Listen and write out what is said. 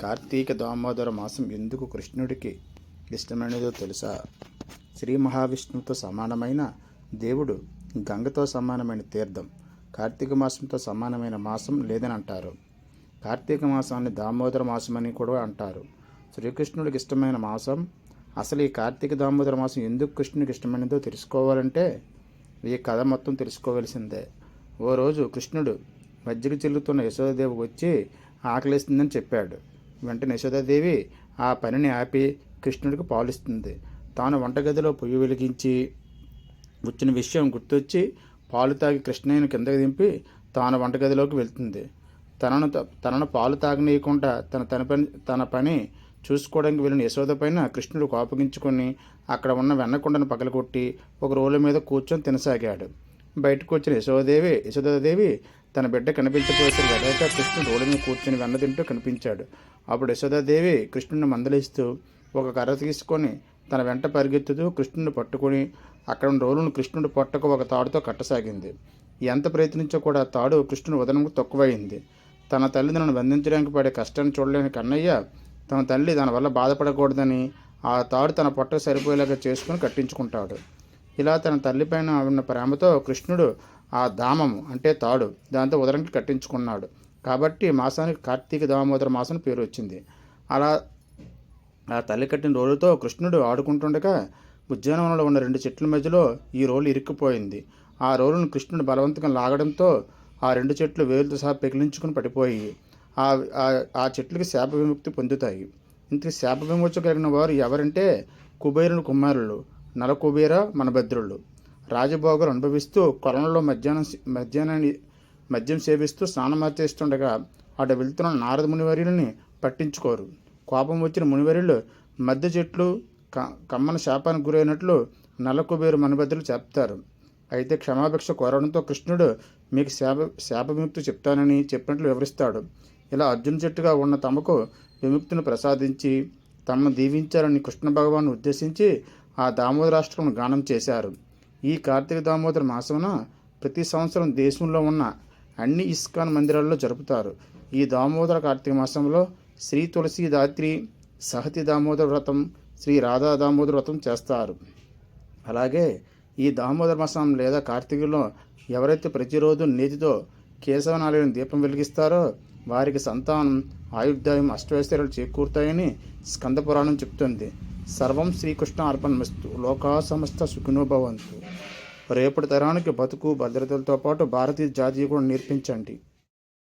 కార్తీక దామోదర మాసం ఎందుకు కృష్ణుడికి ఇష్టమైనదో తెలుసా? శ్రీ మహావిష్ణువుతో సమానమైన దేవుడు, గంగతో సమానమైన తీర్థం, కార్తీక మాసంతో సమానమైన మాసం లేదని అంటారు. కార్తీక మాసాన్ని దామోదర మాసం అని కూడా అంటారు. శ్రీకృష్ణుడికి ఇష్టమైన మాసం. అసలు ఈ కార్తీక దామోదర మాసం ఎందుకు కృష్ణుడికి ఇష్టమైనదో తెలుసుకోవాలంటే ఈ కథ మొత్తం తెలుసుకోవలసిందే. ఓ రోజు కృష్ణుడు మజ్జిగ చెల్లుతున్న యశోదాదేవి వచ్చి ఆకలిస్తుందని చెప్పాడు. వెంటనే యశోదాదేవి ఆ పనిని ఆపి కృష్ణుడికి పాలిస్తుంది. తాను వంటగదిలో పొయ్యి వెలిగించి వచ్చిన విషయం గుర్తొచ్చి పాలు తాగి కృష్ణయ్యను కిందకి దింపి తాను వంటగదిలోకి వెళ్తుంది. తనను పాలు తాగనీయకుండా తన పని చూసుకోవడానికి వెళ్ళిన యశోద పైన కృష్ణుడు కోపగించుకొని అక్కడ ఉన్న వెన్నకుండను పగలగొట్టి ఒక రోలు మీద కూర్చొని తినసాగాడు. బయటకు వచ్చిన యశోదాదేవి తన బిడ్డ కనిపించకపోతే వెడక కృష్ణుడు రోడ్డు మీద కూర్చొని వెన్న తింటూ కనిపించాడు. అప్పుడు యశోదాదేవి కృష్ణుడిని మందలిస్తూ ఒక కర్ర తీసుకొని తన వెంట పరిగెత్తుతూ కృష్ణుడిని పట్టుకొని అక్కడ ఉన్న రోలును కృష్ణుడి పొట్టకు ఒక తాడుతో కట్టసాగింది. ఎంత ప్రయత్నించో కూడా తాడు కృష్ణుడి వదనకు తక్కువైంది. తన తల్లిదండ్రులను బంధించడానికి పడే కష్టాన్ని చూడలేని కన్నయ్య తన తల్లి దానివల్ల బాధపడకూడదని ఆ తాడు తన పొట్టకు సరిపోయేలాగా చేసుకుని కట్టించుకుంటాడు. ఇలా తన తల్లిపైన ఉన్న ప్రేమతో కృష్ణుడు ఆ దామము అంటే తాడు దాంతో ఉదరంకి కట్టించుకున్నాడు. కాబట్టి మాసానికి కార్తీక దామోదర మాసం పేరు వచ్చింది. అలా ఆ తల్లి కట్టిన రోలుతో కృష్ణుడు ఆడుకుంటుండగా ఉద్యానవనంలో ఉన్న 2 చెట్ల మధ్యలో ఈ రోలు ఇరుక్కుపోయింది. ఆ రోలును కృష్ణుడు బలవంతంగా లాగడంతో ఆ 2 చెట్లు వేలుతో సహా పెకిలించుకుని పడిపోయి ఆ చెట్లకి శాప విముక్తి పొందుతాయి. ఇంతకు శాప విమోచన కలిగిన వారు ఎవరంటే కుబేరుని కుమారులు నల కుబేర మనభద్రులు. రాజభోగాలు అనుభవిస్తూ కొలంలో మద్యం సేవిస్తూ స్నానమాచేస్తుండగా అటు వెళ్తున్న నారద మునివర్యులని పట్టించుకోరు. కోపం వచ్చిన మునివర్యులు మధ్య చెట్లు కమ్మన శాపానికి గురైనట్లు నల కుబేరు మనభద్రులు చెప్తారు. అయితే క్షమాభిక్ష కోరడంతో కృష్ణుడు మీకు శాప విముక్తి చెప్తానని చెప్పినట్లు వివరిస్తాడు. ఇలా అర్జున చెట్టుగా ఉన్న తమకు విముక్తిని ప్రసాదించి తమను దీవించాలని కృష్ణ భగవాన్ ఉద్దేశించి ఆ దామోదరాష్టకం గానం చేశారు. ఈ కార్తీక దామోదర మాసమున ప్రతి సంవత్సరం దేశంలో ఉన్న అన్ని ఇస్కాన్ మందిరాల్లో జరుపుతారు. ఈ దామోదర కార్తీక మాసంలో శ్రీ తులసీదాత్రి సహతి దామోదర వ్రతం, శ్రీ రాధా దామోదర వ్రతం చేస్తారు. అలాగే ఈ దామోదర మాసం లేదా కార్తీకంలో ఎవరైతే ప్రతిరోజు నేతితో కేశవనాలయం దీపం వెలిగిస్తారో వారికి సంతానం, ఆయుర్దాయం, అష్టైశ్వర్యాలు చేకూరుతాయని స్కంద పురాణం చెప్తుంది. సర్వం శ్రీకృష్ణ అర్పణమస్తు. లోకా సమస్త సుఖినో భవంతు. రేపటి తరానికి బతుకు భద్రతలతో పాటు భారతీయ జాతీయ కూడా నేర్పించండి.